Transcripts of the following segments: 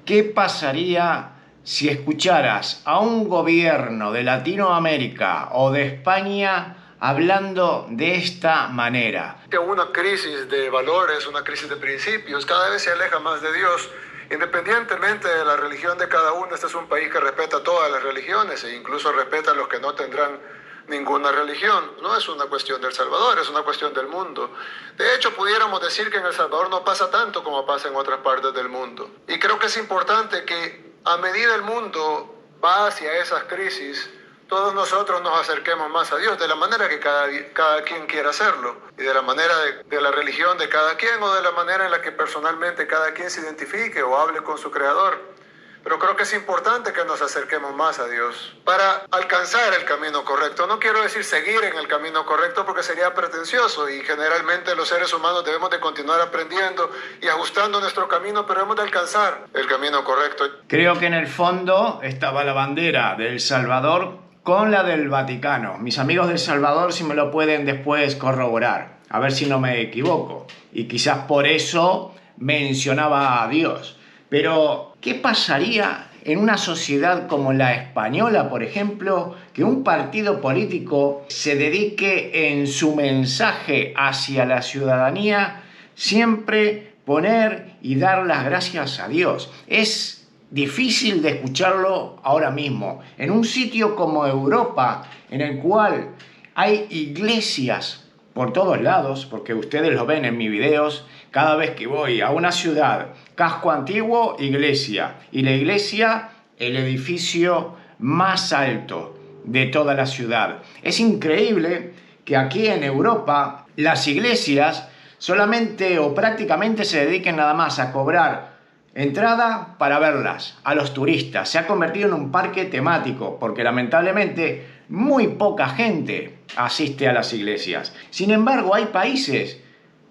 ¿qué pasaría si escucharas a un gobierno de Latinoamérica o de España hablando de esta manera? Una crisis de valores, una crisis de principios, cada vez se aleja más de Dios. Independientemente de la religión de cada uno, este es un país que respeta todas las religiones e incluso respeta a los que no tendrán ninguna religión. No es una cuestión del Salvador, es una cuestión del mundo. De hecho, pudiéramos decir que en El Salvador no pasa tanto como pasa en otras partes del mundo. Y creo que es importante que a medida el mundo va hacia esas crisis, todos nosotros nos acerquemos más a Dios de la manera que cada quien quiera hacerlo y de la manera de la religión de cada quien o de la manera en la que personalmente cada quien se identifique o hable con su Creador. Pero creo que es importante que nos acerquemos más a Dios para alcanzar el camino correcto. No quiero decir seguir en el camino correcto porque sería pretencioso y generalmente los seres humanos debemos de continuar aprendiendo y ajustando nuestro camino, pero hemos de alcanzar el camino correcto. Creo que en el fondo estaba la bandera de El Salvador con la del Vaticano. Mis amigos de El Salvador si me lo pueden después corroborar, a ver si no me equivoco. Y quizás por eso mencionaba a Dios. Pero, ¿qué pasaría en una sociedad como la española, por ejemplo, que un partido político se dedique en su mensaje hacia la ciudadanía siempre poner y dar las gracias a Dios? Es difícil de escucharlo ahora mismo. En un sitio como Europa, en el cual hay iglesias por todos lados, porque ustedes lo ven en mis videos, cada vez que voy a una ciudad, casco antiguo, iglesia, y la iglesia, el edificio más alto de toda la ciudad. Es increíble que aquí en Europa las iglesias solamente o prácticamente se dediquen nada más a cobrar entrada para verlas a los turistas. Se ha convertido en un parque temático porque lamentablemente muy poca gente asiste a las iglesias. Sin embargo, hay países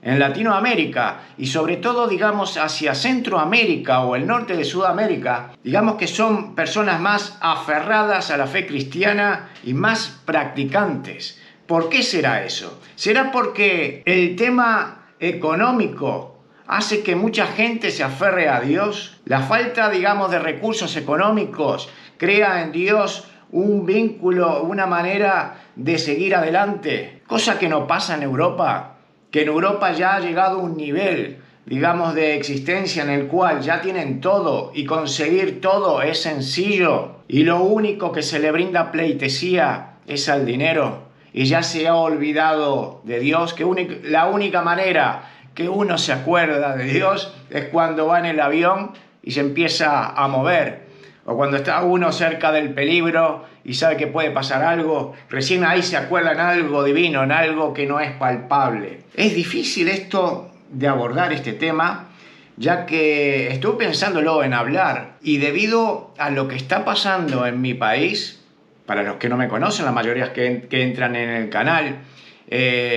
en Latinoamérica y sobre todo, digamos, hacia Centroamérica o el norte de Sudamérica, digamos que son personas más aferradas a la fe cristiana y más practicantes. ¿Por qué será eso? ¿Será porque el tema económico hace que mucha gente se aferre a Dios? La falta, digamos, de recursos económicos crea en Dios un vínculo, una manera de seguir adelante, cosa que no pasa en Europa, que en Europa ya ha llegado un nivel, digamos, de existencia en el cual ya tienen todo y conseguir todo es sencillo y lo único que se le brinda pleitesía es al dinero y ya se ha olvidado de Dios, que la única manera que uno se acuerda de Dios es cuando va en el avión y se empieza a mover, o cuando está uno cerca del peligro y sabe que puede pasar algo, recién ahí se acuerda en algo divino, en algo que no es palpable. Es difícil esto de abordar este tema, ya que estuve pensándolo en hablar y debido a lo que está pasando en mi país, para los que no me conocen, la mayoría que entran en el canal,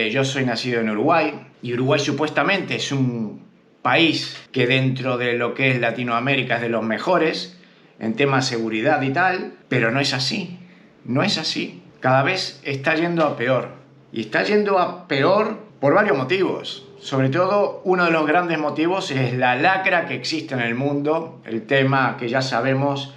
yo soy nacido en Uruguay y Uruguay supuestamente es un país que dentro de lo que es Latinoamérica es de los mejores en temas de seguridad y tal, pero no es así, no es así. Cada vez está yendo a peor y está yendo a peor por varios motivos. Sobre todo, uno de los grandes motivos es la lacra que existe en el mundo, el tema que ya sabemos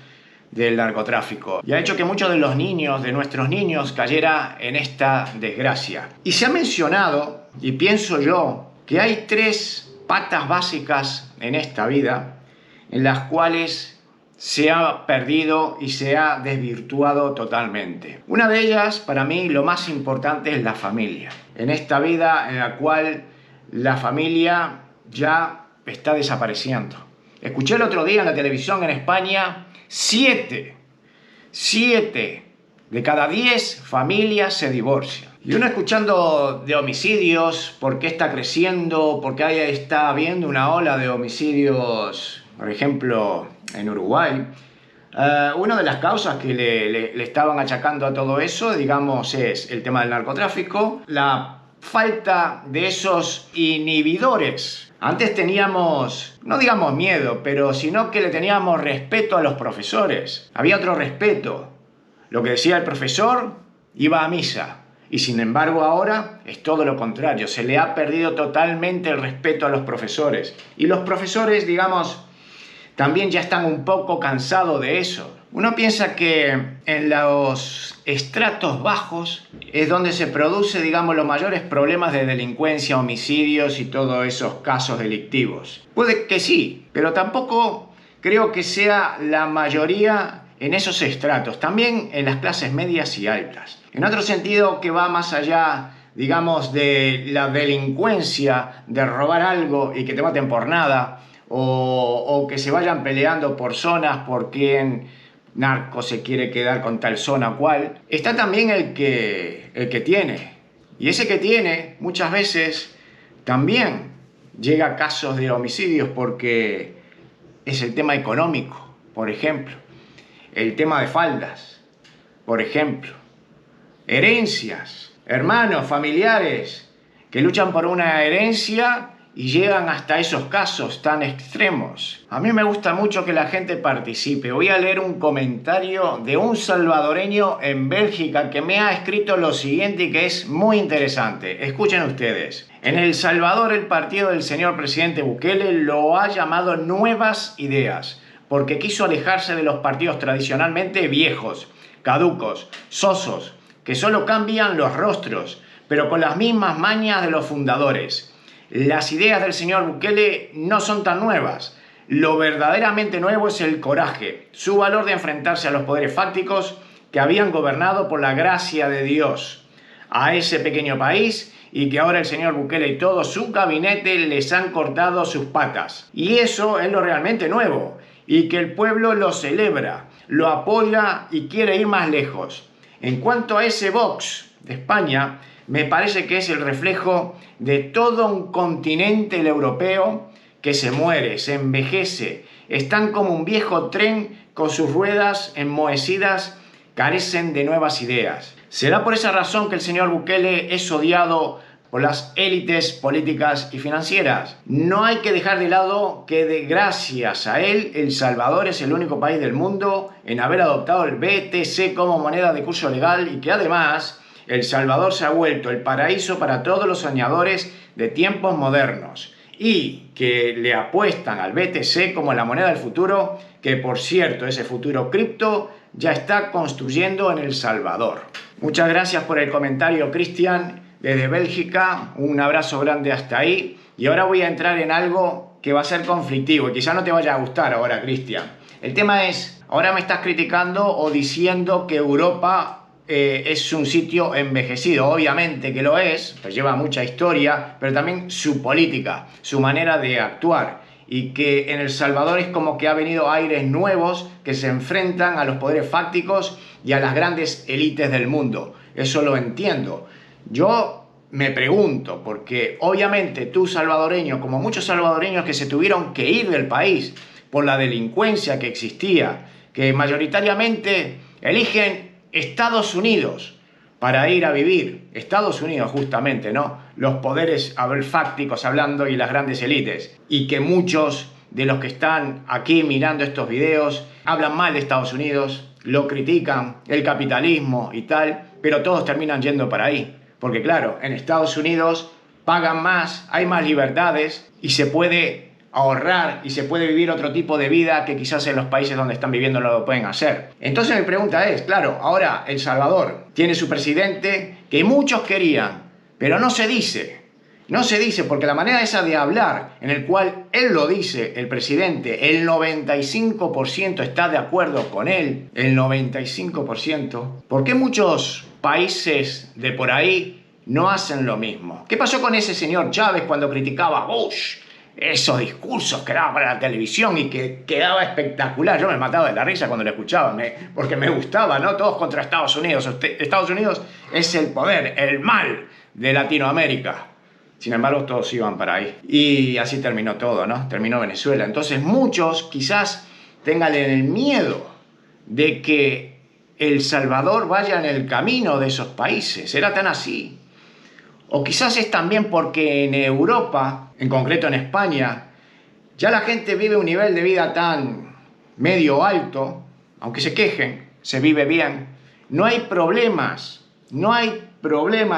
del narcotráfico. Y ha hecho que muchos de los niños, de nuestros niños, cayera en esta desgracia. Y se ha mencionado, y pienso yo, que hay 3 patas básicas en esta vida en las cuales se ha perdido y se ha desvirtuado totalmente. Una de ellas, para mí, lo más importante es la familia. En esta vida en la cual la familia ya está desapareciendo. Escuché el otro día en la televisión en España, 7 de cada 10 familias se divorcian. Y uno escuchando de homicidios, por qué está creciendo, por qué ahí está habiendo una ola de homicidios, por ejemplo, en Uruguay. Una de las causas que le estaban achacando a todo eso, digamos, es el tema del narcotráfico, la falta de esos inhibidores. Antes teníamos, no digamos miedo, pero sino que le teníamos respeto a los profesores. Había otro respeto. Lo que decía el profesor iba a misa. Y sin embargo ahora es todo lo contrario. Se le ha perdido totalmente el respeto a los profesores. Y los profesores, digamos, también ya están un poco cansados de eso. Uno piensa que en los estratos bajos es donde se produce, digamos, los mayores problemas de delincuencia, homicidios y todos esos casos delictivos. Puede que sí, pero tampoco creo que sea la mayoría en esos estratos, también en las clases medias y altas. En otro sentido que va más allá, digamos, de la delincuencia, de robar algo y que te maten por nada, o que se vayan peleando por zonas, por quién narco se quiere quedar con tal zona o cual, está también el que tiene. Y ese que tiene, muchas veces, también llega a casos de homicidios porque es el tema económico, por ejemplo. El tema de faldas, por ejemplo. Herencias, hermanos, familiares, que luchan por una herencia y llegan hasta esos casos tan extremos. A mí me gusta mucho que la gente participe. Voy a leer un comentario de un salvadoreño en Bélgica que me ha escrito lo siguiente y que es muy interesante. Escuchen ustedes. En El Salvador el partido del señor presidente Bukele lo ha llamado Nuevas Ideas, porque quiso alejarse de los partidos tradicionalmente viejos, caducos, sosos, que solo cambian los rostros, pero con las mismas mañas de los fundadores. Las ideas del señor Bukele no son tan nuevas. Lo verdaderamente nuevo es el coraje, su valor de enfrentarse a los poderes fácticos que habían gobernado por la gracia de Dios a ese pequeño país y que ahora el señor Bukele y todo su gabinete les han cortado sus patas. Y eso es lo realmente nuevo, y que el pueblo lo celebra, lo apoya y quiere ir más lejos. En cuanto a ese Vox de España, me parece que es el reflejo de todo un continente el europeo que se muere, se envejece, están como un viejo tren con sus ruedas enmohecidas, carecen de nuevas ideas. ¿Será por esa razón que el señor Bukele es odiado por las élites políticas y financieras? No hay que dejar de lado que gracias a él, El Salvador es el único país del mundo en haber adoptado el BTC como moneda de curso legal y que además El Salvador se ha vuelto el paraíso para todos los soñadores de tiempos modernos y que le apuestan al BTC como la moneda del futuro, que por cierto ese futuro cripto ya está construyendo en El Salvador. Muchas gracias por el comentario, Cristian, desde Bélgica. Un abrazo grande hasta ahí. Y ahora voy a entrar en algo que va a ser conflictivo y quizá no te vaya a gustar ahora, Cristian. El tema es, ahora me estás criticando o diciendo que Europa es un sitio envejecido. Obviamente que lo es, pues lleva mucha historia, pero también su política, su manera de actuar, y que en El Salvador es como que ha venido aires nuevos que se enfrentan a los poderes fácticos y a las grandes élites del mundo. Eso lo entiendo. Yo me pregunto, porque obviamente tú salvadoreño, como muchos salvadoreños que se tuvieron que ir del país por la delincuencia que existía, que mayoritariamente eligen Estados Unidos para ir a vivir. Estados Unidos justamente, ¿no? Los poderes fácticos hablando y las grandes élites. Y que muchos de los que están aquí mirando estos videos hablan mal de Estados Unidos, lo critican, el capitalismo y tal, pero todos terminan yendo para ahí. Porque claro, en Estados Unidos pagan más, hay más libertades y se puede ahorrar y se puede vivir otro tipo de vida que quizás en los países donde están viviendo no lo pueden hacer. Entonces mi pregunta es, claro, ahora El Salvador tiene su presidente que muchos querían, pero no se dice. No se dice porque la manera esa de hablar en el cual él lo dice, el presidente, el 95% está de acuerdo con él, el 95%. ¿Por qué muchos países de por ahí no hacen lo mismo? ¿Qué pasó con ese señor Chávez cuando criticaba a Bush? Esos discursos que daba para la televisión y que quedaba espectacular. Yo me mataba de la risa cuando lo escuchaba, porque me gustaba, ¿no? Todos contra Estados Unidos. Estados Unidos es el poder, el mal de Latinoamérica. Sin embargo, todos iban para ahí. Y así terminó todo, ¿no? Terminó Venezuela. Entonces muchos quizás tengan el miedo de que El Salvador vaya en el camino de esos países. ¿Era tan así? O quizás es también porque en Europa, en concreto en España, ya la gente vive un nivel de vida tan medio alto, aunque se quejen, se vive bien. No hay problemas,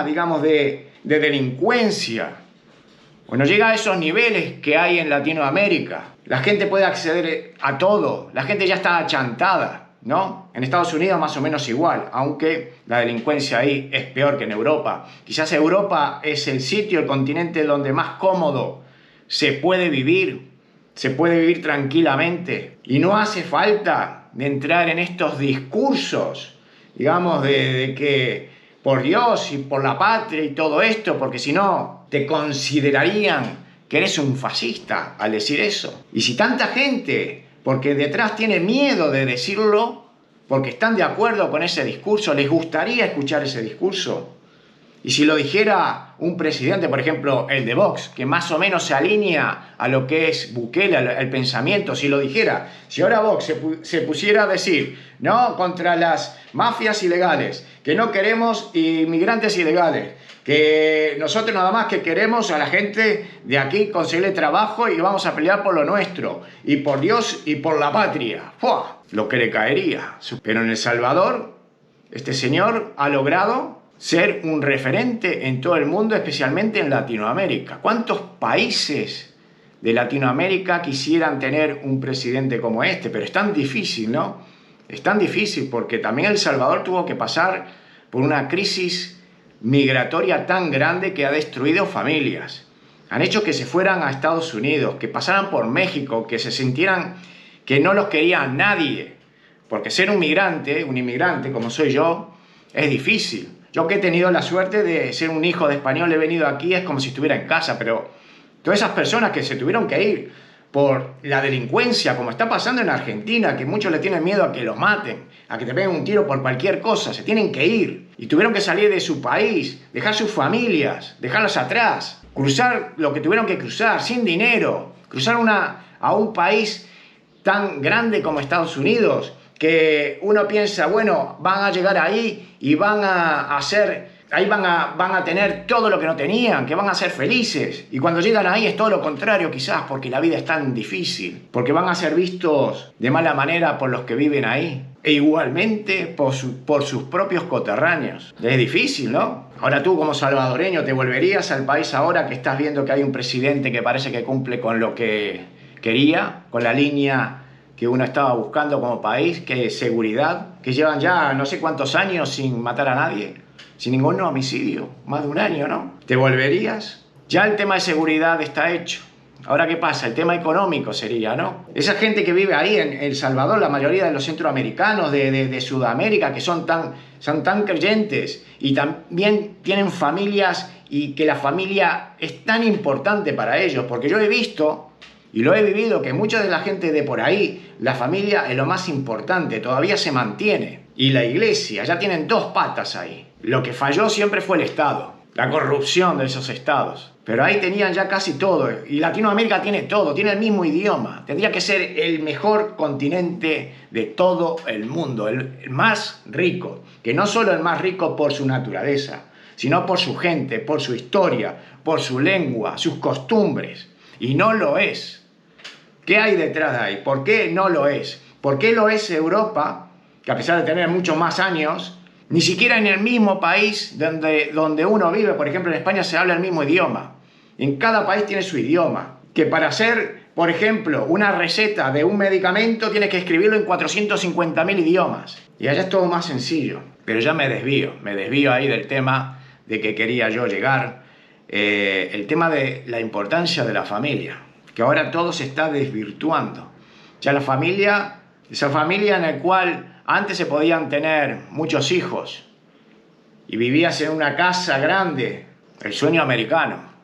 digamos, de delincuencia. o no llega a esos niveles que hay en Latinoamérica. La gente puede acceder a todo, la gente ya está achantada, ¿no? En Estados Unidos más o menos igual, aunque la delincuencia ahí es peor que en Europa. Quizás Europa es el sitio, el continente donde más cómodo se puede vivir tranquilamente. Y no hace falta de entrar en estos discursos, digamos, de que por Dios y por la patria y todo esto, porque si no te considerarían que eres un fascista al decir eso. Y si tanta gente, porque detrás tiene miedo de decirlo, porque están de acuerdo con ese discurso, les gustaría escuchar ese discurso. Y si lo dijera un presidente, por ejemplo, el de Vox, que más o menos se alinea a lo que es Bukele, el pensamiento, si lo dijera, si ahora Vox se pusiera a decir, no, contra las mafias ilegales, que no queremos inmigrantes ilegales, que nosotros nada más que queremos a la gente de aquí conseguirle trabajo y vamos a pelear por lo nuestro, y por Dios y por la patria. ¡Fua! Lo que le caería. Pero en El Salvador, este señor ha logrado ser un referente en todo el mundo, especialmente en Latinoamérica. ¿Cuántos países de Latinoamérica quisieran tener un presidente como este? Pero es tan difícil, ¿no? Es tan difícil porque también El Salvador tuvo que pasar por una crisis migratoria tan grande que ha destruido familias. Han hecho que se fueran a Estados Unidos, que pasaran por México, que se sintieran que no los quería nadie. Porque ser un inmigrante como soy yo, es difícil. Yo que he tenido la suerte de ser un hijo de español, he venido aquí, es como si estuviera en casa, pero todas esas personas que se tuvieron que ir por la delincuencia, como está pasando en Argentina, que muchos le tienen miedo a que los maten, a que te peguen un tiro por cualquier cosa, se tienen que ir. Y tuvieron que salir de su país, dejar sus familias, dejarlas atrás, cruzar lo que tuvieron que cruzar, sin dinero, cruzar a un país tan grande como Estados Unidos, que uno piensa, bueno, van a llegar ahí y van a tener todo lo que no tenían, que van a ser felices. Y cuando llegan ahí es todo lo contrario quizás, porque la vida es tan difícil, porque van a ser vistos de mala manera por los que viven ahí, e igualmente por sus propios coterráneos. Es difícil, ¿no? Ahora tú como salvadoreño, ¿te volverías al país ahora que estás viendo que hay un presidente que parece que cumple con lo que quería, con la línea que uno estaba buscando como país, que es seguridad, que llevan ya no sé cuántos años sin matar a nadie, sin ningún homicidio, más de un año, ¿no? ¿Te volverías? Ya el tema de seguridad está hecho. Ahora, ¿qué pasa? El tema económico sería, ¿no? Esa gente que vive ahí en El Salvador, la mayoría de los centroamericanos, de Sudamérica, que son tan creyentes y también tienen familias, y que la familia es tan importante para ellos, porque yo he visto y lo he vivido, que mucha de la gente de por ahí, la familia es lo más importante, todavía se mantiene. Y la iglesia, ya tienen dos patas ahí. Lo que falló siempre fue el Estado, la corrupción de esos estados. Pero ahí tenían ya casi todo. Y Latinoamérica tiene todo, tiene el mismo idioma. Tendría que ser el mejor continente de todo el mundo, el más rico. Que no solo el más rico por su naturaleza, sino por su gente, por su historia, por su lengua, sus costumbres. Y no lo es. ¿Qué hay detrás de ahí? ¿Por qué no lo es? ¿Por qué lo es Europa, que a pesar de tener muchos más años, ni siquiera en el mismo país donde uno vive, por ejemplo en España se habla el mismo idioma? En cada país tiene su idioma. Que para hacer, por ejemplo, una receta de un medicamento tienes que escribirlo en 450.000 idiomas. Y allá es todo más sencillo. Pero ya me desvío ahí del tema de que quería yo llegar. El tema de la importancia de la familia, que ahora todo se está desvirtuando. Ya la familia, esa familia en la cual antes se podían tener muchos hijos y vivías en una casa grande, el sueño americano.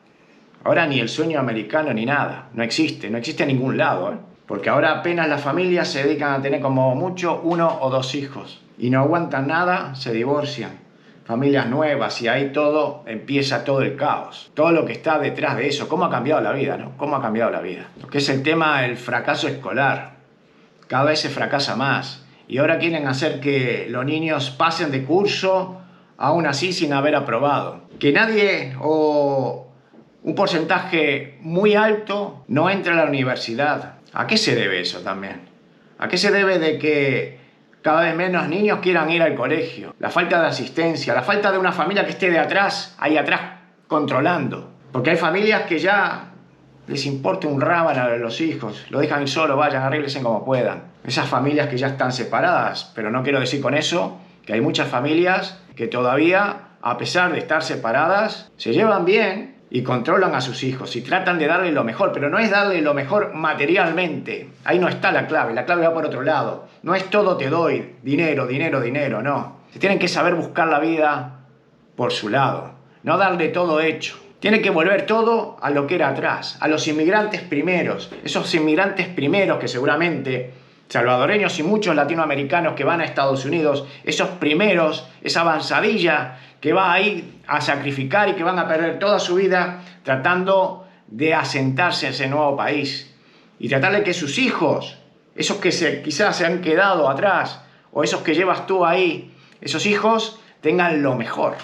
Ahora ni el sueño americano ni nada, no existe en ningún lado, porque ahora apenas las familias se dedican a tener como mucho 1 o 2 hijos y no aguantan nada, se divorcian. Familias nuevas, y ahí empieza todo el caos. Todo lo que está detrás de eso. ¿Cómo ha cambiado la vida, no? ¿Cómo ha cambiado la vida? Lo que es el tema del fracaso escolar. Cada vez se fracasa más. Y ahora quieren hacer que los niños pasen de curso, aún así sin haber aprobado. Que nadie, o un porcentaje muy alto, no entre a la universidad. ¿A qué se debe eso también? ¿A qué se debe de que cada vez menos niños quieran ir al colegio? La falta de asistencia, la falta de una familia que esté ahí atrás controlando. Porque hay familias que ya les importa un rábano a los hijos, lo dejan solo, vayan, arréglense como puedan. Esas familias que ya están separadas, pero no quiero decir con eso que hay muchas familias que todavía, a pesar de estar separadas, se llevan bien y controlan a sus hijos y tratan de darle lo mejor, pero no es darle lo mejor materialmente. Ahí no está la clave va por otro lado. No es todo te doy, dinero, dinero, dinero, no. Se tienen que saber buscar la vida por su lado, no darle todo hecho. Tiene que volver todo a lo que era atrás, a los inmigrantes primeros, esos inmigrantes primeros que seguramente, salvadoreños y muchos latinoamericanos que van a Estados Unidos, esos primeros, esa avanzadilla que va a ir a sacrificar y que van a perder toda su vida tratando de asentarse en ese nuevo país y tratar de que sus hijos, esos que quizás se han quedado atrás o esos que llevas tú ahí, esos hijos tengan lo mejor,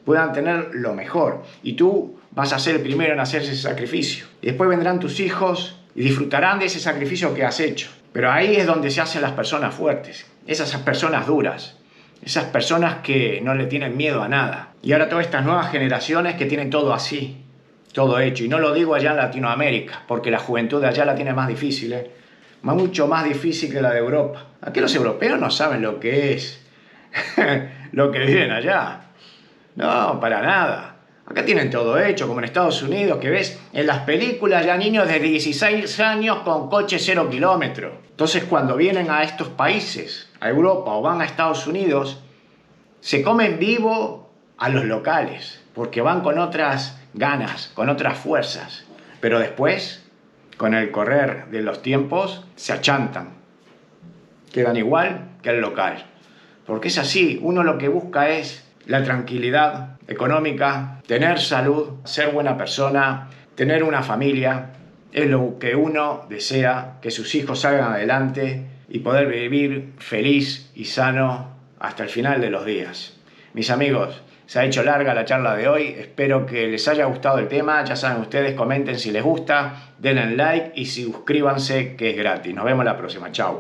puedan tener lo mejor y tú vas a ser el primero en hacer ese sacrificio. Y después vendrán tus hijos y disfrutarán de ese sacrificio que has hecho. Pero ahí es donde se hacen las personas fuertes, esas personas duras, esas personas que no le tienen miedo a nada. Y ahora todas estas nuevas generaciones que tienen todo así, todo hecho. Y no lo digo allá en Latinoamérica, porque la juventud de allá la tiene más difícil, mucho más difícil que la de Europa. Aquí los europeos no saben lo que es lo que viven allá. No, para nada. Acá tienen todo hecho, como en Estados Unidos, que ves en las películas ya niños de 16 años con coche 0 kilómetros. Entonces, cuando vienen a estos países, a Europa o van a Estados Unidos, se comen vivo a los locales, porque van con otras ganas, con otras fuerzas. Pero después, con el correr de los tiempos, se achantan. Quedan igual que el local. Porque es así, uno lo que busca es la tranquilidad económica, tener salud, ser buena persona, tener una familia, es lo que uno desea, que sus hijos salgan adelante y poder vivir feliz y sano hasta el final de los días. Mis amigos, se ha hecho larga la charla de hoy, espero que les haya gustado el tema, ya saben ustedes, comenten si les gusta, denle like y suscríbanse que es gratis. Nos vemos la próxima, chao.